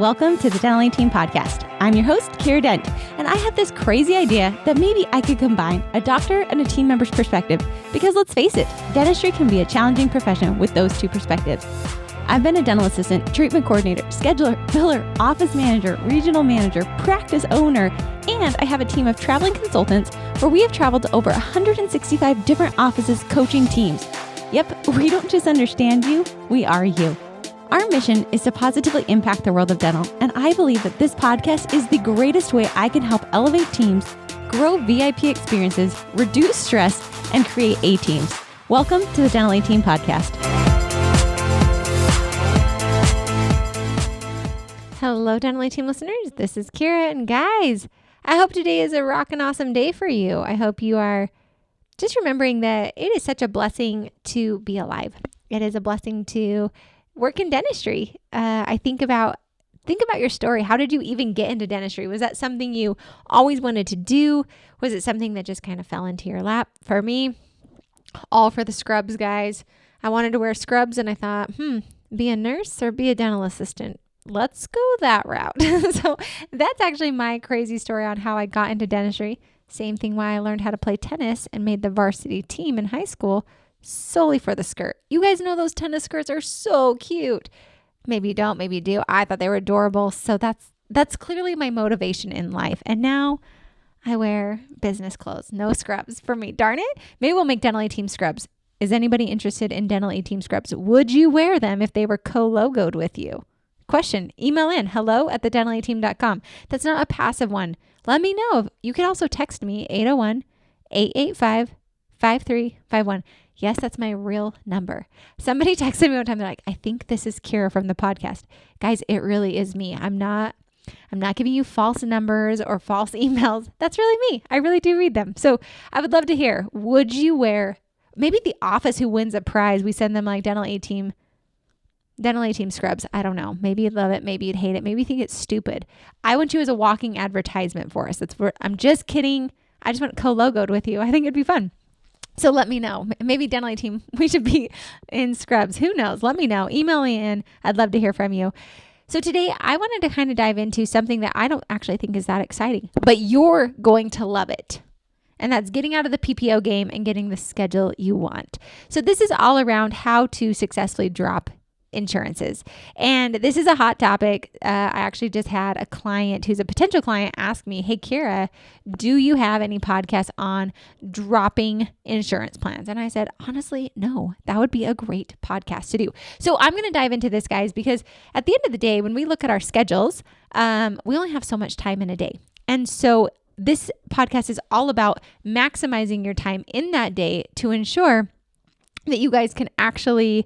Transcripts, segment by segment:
Welcome to the Dental Team Podcast. I'm your host, Kiera Dent, and I have this crazy idea that maybe I could combine a doctor and a team member's perspective because let's face it, dentistry can be a challenging profession with those two perspectives. I've been a dental assistant, treatment coordinator, scheduler, biller, office manager, regional manager, practice owner, and I have a team of traveling consultants where we have traveled to over 165 different offices coaching teams. Yep, we don't just understand you, we are you. Our mission is to positively impact the world of dental, and I believe that this podcast is the greatest way I can help elevate teams, grow VIP experiences, reduce stress, and create A-teams. Welcome to the Dental Team Podcast. Hello, Dental Team listeners. This is Kiera, and guys, I hope today is a rockin' awesome day for you. I hope you are just remembering that it is such a blessing to be alive. It is a blessing to work in dentistry. I think about your story. How did you even get into dentistry? Was that something you always wanted to do? Was it something that just kind of fell into your lap? For me, all for the scrubs, guys. I wanted to wear scrubs and I thought, be a nurse or be a dental assistant? Let's go that route. So that's actually my crazy story on how I got into dentistry. Same thing why I learned how to play tennis and made the varsity team in high school solely for the skirt. You guys know those tennis skirts are so cute. Maybe you don't, maybe you do. I thought they were adorable. So that's clearly my motivation in life. And now I wear business clothes, no scrubs for me. Darn it. Maybe we'll make Dental Team scrubs. Is anybody interested in Dental Team scrubs? Would you wear them if they were co-logoed with you? Question, email in hello@thedentalteam.com. That's not a passive one. Let me know. You can also text me 801-885-5351. Yes, that's my real number. Somebody texted me one time. They're like, I think this is Kiera from the podcast. Guys, it really is me. I'm not giving you false numbers or false emails. That's really me. I really do read them. So I would love to hear, would you wear, maybe the office who wins a prize, we send them like Dental Team scrubs. I don't know. Maybe you'd love it. Maybe you'd hate it. Maybe you think it's stupid. I want you as a walking advertisement for us. I'm just kidding. I just want co-logoed with you. I think it'd be fun. So let me know. Maybe Dental Team, we should be in scrubs. Who knows? Let me know. Email me in. I'd love to hear from you. So today I wanted to kind of dive into something that I don't actually think is that exciting, but you're going to love it. And that's getting out of the PPO game and getting the schedule you want. So this is all around how to successfully drop insurances. And this is a hot topic. I actually just had a client who's a potential client ask me, hey, Kiera, do you have any podcasts on dropping insurance plans? And I said, honestly, no, that would be a great podcast to do. So I'm going to dive into this, guys, because at the end of the day, when we look at our schedules, we only have so much time in a day. And so this podcast is all about maximizing your time in that day to ensure that you guys can actually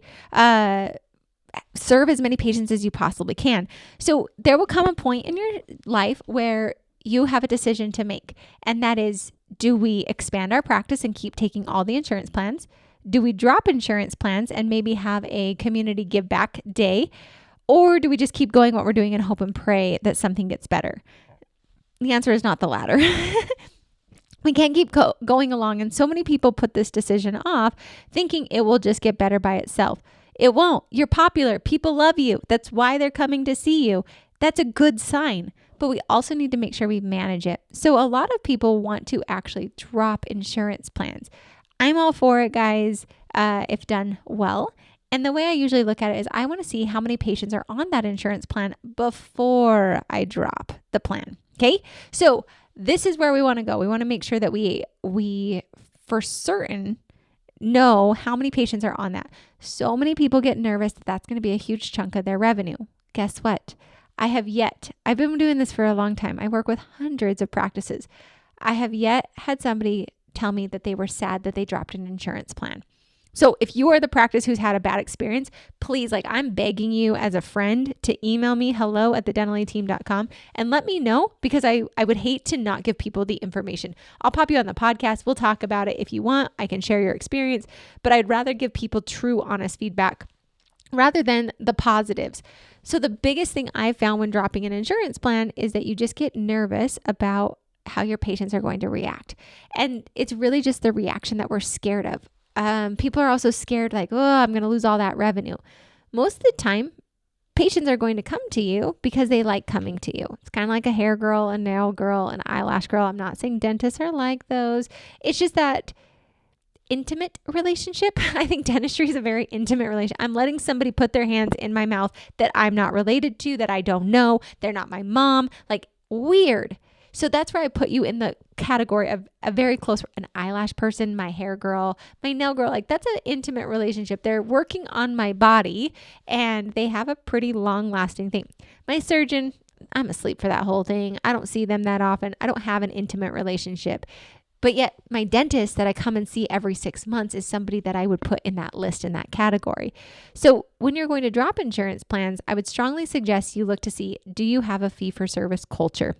serve as many patients as you possibly can. So there will come a point in your life where you have a decision to make, and that is, do we expand our practice and keep taking all the insurance plans? Do we drop insurance plans and maybe have a community give back day? Or do we just keep going what we're doing and hope and pray that something gets better? The answer is not the latter. We can't keep going along, and so many people put this decision off thinking it will just get better by itself. It won't. You're popular. People love you. That's why they're coming to see you. That's a good sign. But we also need to make sure we manage it. So a lot of people want to actually drop insurance plans. I'm all for it, guys, if done well. And the way I usually look at it is I want to see how many patients are on that insurance plan before I drop the plan. Okay? So this is where we want to go. We want to make sure that we for certain know how many patients are on that. So many people get nervous that that's going to be a huge chunk of their revenue. Guess what? I've been doing this for a long time. I work with hundreds of practices. I have yet had somebody tell me that they were sad that they dropped an insurance plan. So if you are the practice who's had a bad experience, please, I'm begging you as a friend to email me hello@thedentalteam.com and let me know, because I would hate to not give people the information. I'll pop you on the podcast. We'll talk about it if you want. I can share your experience, but I'd rather give people true, honest feedback rather than the positives. So the biggest thing I found when dropping an insurance plan is that you just get nervous about how your patients are going to react. And it's really just the reaction that we're scared of. People are also scared, I'm going to lose all that revenue. Most of the time, patients are going to come to you because they like coming to you. It's kind of like a hair girl, a nail girl, an eyelash girl. I'm not saying dentists are like those. It's just that intimate relationship. I think dentistry is a very intimate relationship. I'm letting somebody put their hands in my mouth that I'm not related to, that I don't know. They're not my mom. Like, weird. So that's where I put you in the category of a very close, an eyelash person, my hair girl, my nail girl. Like, that's an intimate relationship. They're working on my body and they have a pretty long lasting thing. My surgeon, I'm asleep for that whole thing. I don't see them that often. I don't have an intimate relationship. But yet my dentist that I come and see every 6 months is somebody that I would put in that list, in that category. So when you're going to drop insurance plans, I would strongly suggest you look to see, do you have a fee-for-service culture?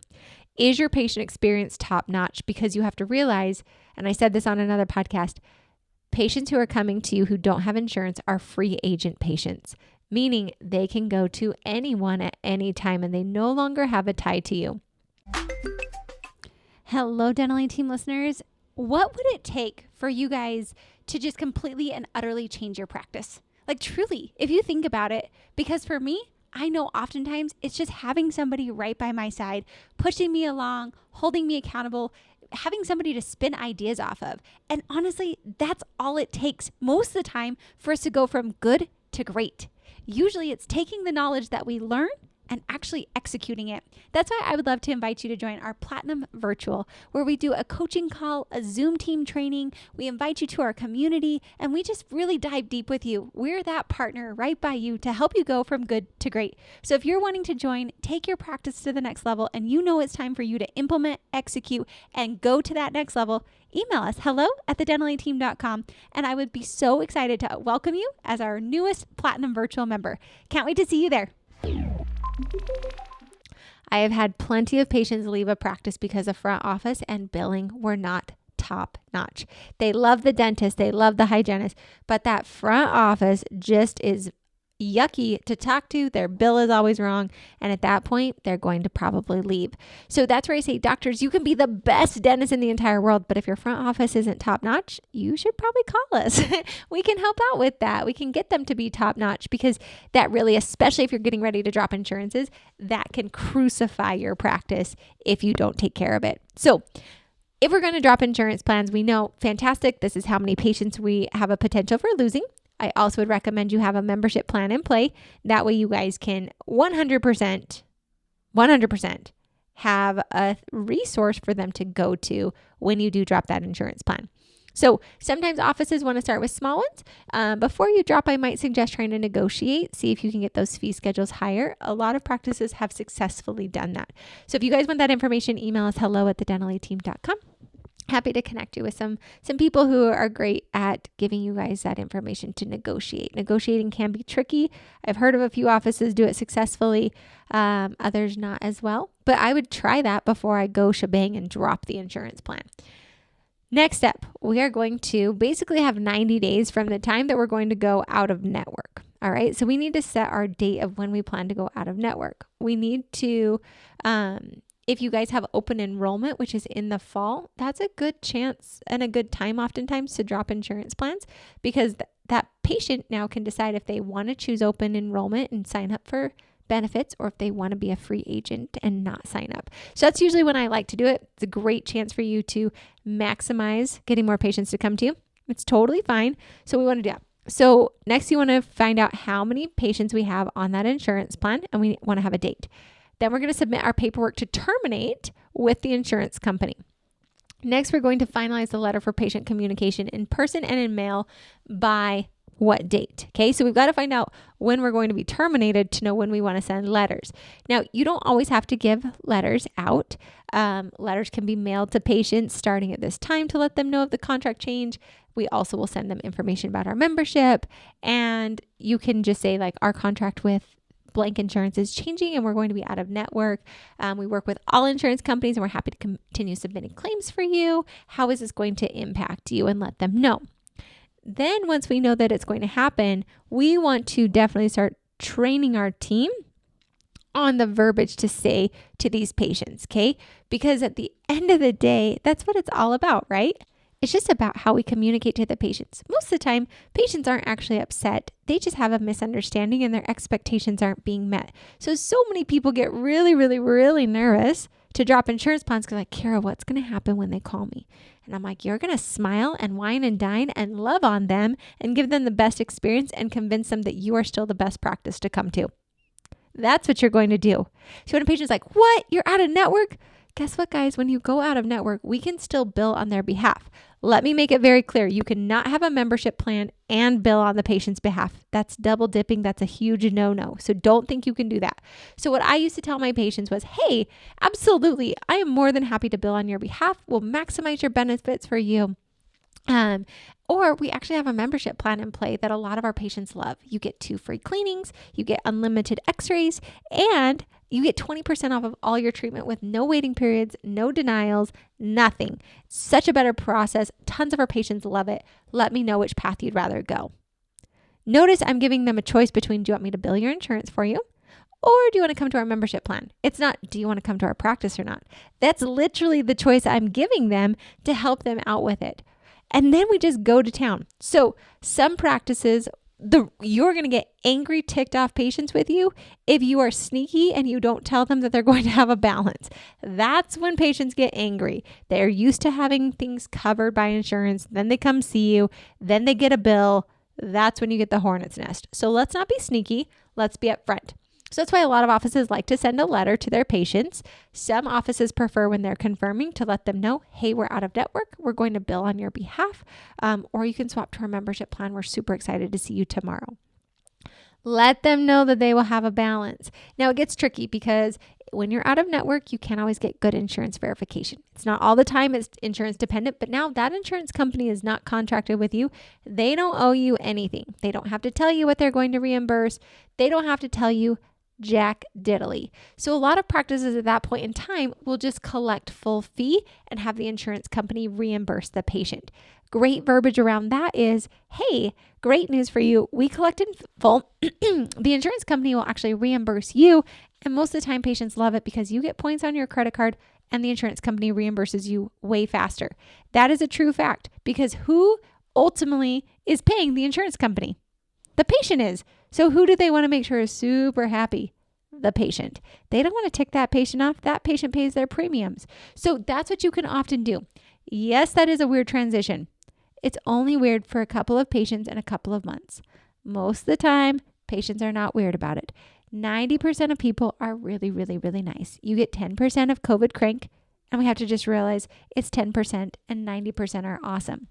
Is your patient experience top-notch? Because you have to realize, and I said this on another podcast, patients who are coming to you who don't have insurance are free agent patients, meaning they can go to anyone at any time and they no longer have a tie to you. Hello, Dental Team listeners. What would it take for you guys to just completely and utterly change your practice? Like, truly, if you think about it, because for me, I know oftentimes it's just having somebody right by my side, pushing me along, holding me accountable, having somebody to spin ideas off of. And honestly, that's all it takes most of the time for us to go from good to great. Usually it's taking the knowledge that we learn and actually executing it. That's why I would love to invite you to join our Platinum Virtual, where we do a coaching call, a Zoom team training. We invite you to our community, and we just really dive deep with you. We're that partner right by you to help you go from good to great. So if you're wanting to join, take your practice to the next level, and you know it's time for you to implement, execute, and go to that next level, email us, hello@thedentalateam.com, and I would be so excited to welcome you as our newest Platinum Virtual member. Can't wait to see you there. I have had plenty of patients leave a practice because the front office and billing were not top notch. They love the dentist, they love the hygienist, but that front office just is yucky to talk to. Their bill is always wrong. And at that point, they're going to probably leave. So that's where I say, doctors, you can be the best dentist in the entire world, but if your front office isn't top notch, you should probably call us. We can help out with that. We can get them to be top notch, because that really, especially if you're getting ready to drop insurances, that can crucify your practice if you don't take care of it. So if we're going to drop insurance plans, we know, fantastic, this is how many patients we have a potential for losing. I also would recommend you have a membership plan in play. That way you guys can 100% have a resource for them to go to when you do drop that insurance plan. So sometimes offices want to start with small ones. Before you drop, I might suggest trying to negotiate, see if you can get those fee schedules higher. A lot of practices have successfully done that. So if you guys want that information, email us hello@thedentalateam.com. Happy to connect you with some people who are great at giving you guys that information to negotiate. Negotiating can be tricky. I've heard of a few offices do it successfully, others not as well. But I would try that before I go shebang and drop the insurance plan. Next step, we are going to basically have 90 days from the time that we're going to go out of network. All right. So we need to set our date of when we plan to go out of network. We need to, if you guys have open enrollment, which is in the fall, that's a good chance and a good time oftentimes to drop insurance plans, because that patient now can decide if they want to choose open enrollment and sign up for benefits, or if they want to be a free agent and not sign up. So that's usually when I like to do it. It's a great chance for you to maximize getting more patients to come to you. It's totally fine. So we want to do that. So next, you want to find out how many patients we have on that insurance plan, and we want to have a date. Then we're going to submit our paperwork to terminate with the insurance company. Next, we're going to finalize the letter for patient communication in person and in mail by what date? Okay, so we've got to find out when we're going to be terminated to know when we want to send letters. Now, you don't always have to give letters out. Letters can be mailed to patients starting at this time to let them know of the contract change. We also will send them information about our membership, and you can just say, like, our contract with blank insurance is changing and we're going to be out of network. We work with all insurance companies and we're happy to continue submitting claims for you. How is this going to impact you? And let them know. Then once we know that it's going to happen, we want to definitely start training our team on the verbiage to say to these patients, okay? Because at the end of the day, that's what it's all about, right? It's just about how we communicate to the patients. Most of the time, patients aren't actually upset. They just have a misunderstanding and their expectations aren't being met. So many people get really, really, really nervous to drop insurance plans because like, Kiera, what's going to happen when they call me? And I'm like, you're going to smile and wine and dine and love on them and give them the best experience and convince them that you are still the best practice to come to. That's what you're going to do. So when a patient's like, what? You're out of network? Guess what, guys? When you go out of network, we can still bill on their behalf. Let me make it very clear. You cannot have a membership plan and bill on the patient's behalf. That's double dipping. That's a huge no-no. So don't think you can do that. So what I used to tell my patients was, hey, absolutely, I am more than happy to bill on your behalf. We'll maximize your benefits for you. Or we actually have a membership plan in play that a lot of our patients love. You get 2 free cleanings, you get unlimited x-rays, and you get 20% off of all your treatment with no waiting periods, no denials, nothing. Such a better process. Tons of our patients love it. Let me know which path you'd rather go. Notice I'm giving them a choice between, do you want me to bill your insurance for you? Or do you want to come to our membership plan? It's not, do you want to come to our practice or not? That's literally the choice I'm giving them to help them out with it. And then we just go to town. So some practices, you're going to get angry, ticked off patients with you if you are sneaky and you don't tell them that they're going to have a balance. That's when patients get angry. They're used to having things covered by insurance. Then they come see you. Then they get a bill. That's when you get the hornet's nest. So let's not be sneaky. Let's be upfront. So that's why a lot of offices like to send a letter to their patients. Some offices prefer when they're confirming to let them know, hey, we're out of network. We're going to bill on your behalf. Or you can swap to our membership plan. We're super excited to see you tomorrow. Let them know that they will have a balance. Now it gets tricky because when you're out of network, you can't always get good insurance verification. It's not all the time, it's insurance dependent, but now that insurance company is not contracted with you. They don't owe you anything. They don't have to tell you what they're going to reimburse. They don't have to tell you jack diddly. So a lot of practices at that point in time will just collect full fee and have the insurance company reimburse the patient. Great verbiage around that is, hey, great news for you. We collect in full. The insurance company will actually reimburse you. And most of the time patients love it because you get points on your credit card and the insurance company reimburses you way faster. That is a true fact because who ultimately is paying the insurance company? The patient is. So who do they want to make sure is super happy? The patient. They don't want to tick that patient off. That patient pays their premiums. So that's what you can often do. Yes, that is a weird transition. It's only weird for a couple of patients and a couple of months. Most of the time, patients are not weird about it. 90% of people are really, really, really nice. You get 10% of COVID crank, and we have to just realize it's 10% and 90% are awesome.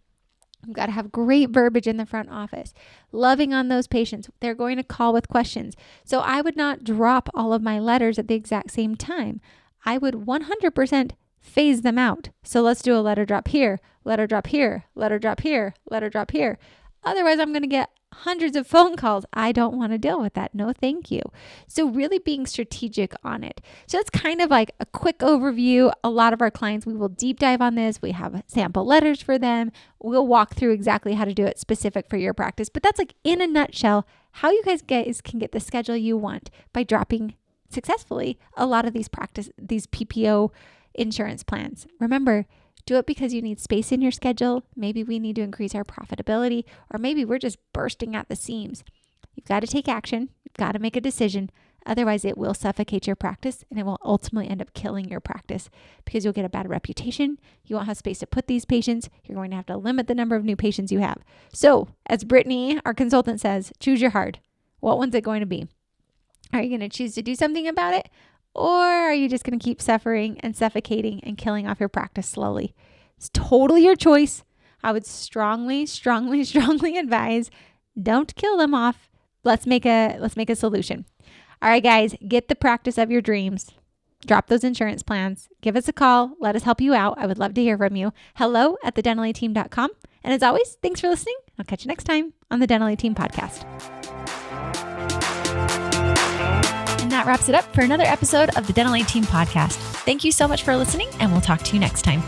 You've got to have great verbiage in the front office, loving on those patients. They're going to call with questions. So I would not drop all of my letters at the exact same time. I would 100% phase them out. So let's do a letter drop here, letter drop here, letter drop here, letter drop here. Otherwise, I'm going to get hundreds of phone calls. I don't want to deal with that. No, thank you. So really being strategic on it. So it's kind of like a quick overview. A lot of our clients, we will deep dive on this. We have sample letters for them. We'll walk through exactly how to do it specific for your practice. But that's like in a nutshell, how you guys can get the schedule you want by dropping successfully a lot of these PPO insurance plans. Remember, do it because you need space in your schedule. Maybe we need to increase our profitability, or maybe we're just bursting at the seams. You've got to take action. You've got to make a decision. Otherwise, it will suffocate your practice and it will ultimately end up killing your practice because you'll get a bad reputation. You won't have space to put these patients. You're going to have to limit the number of new patients you have. So as Brittany, our consultant, says, choose your heart. What one's it going to be? Are you going to choose to do something about it? Or are you just going to keep suffering and suffocating and killing off your practice slowly? It's totally your choice. I would strongly, strongly, strongly advise, don't kill them off. Let's make a solution. All right, guys, get the practice of your dreams. Drop those insurance plans. Give us a call. Let us help you out. I would love to hear from you. hello@thedentalateam.com. And as always, thanks for listening. I'll catch you next time on the Dental A Team podcast. And that wraps it up for another episode of the Dental A Team podcast. Thank you so much for listening, and we'll talk to you next time.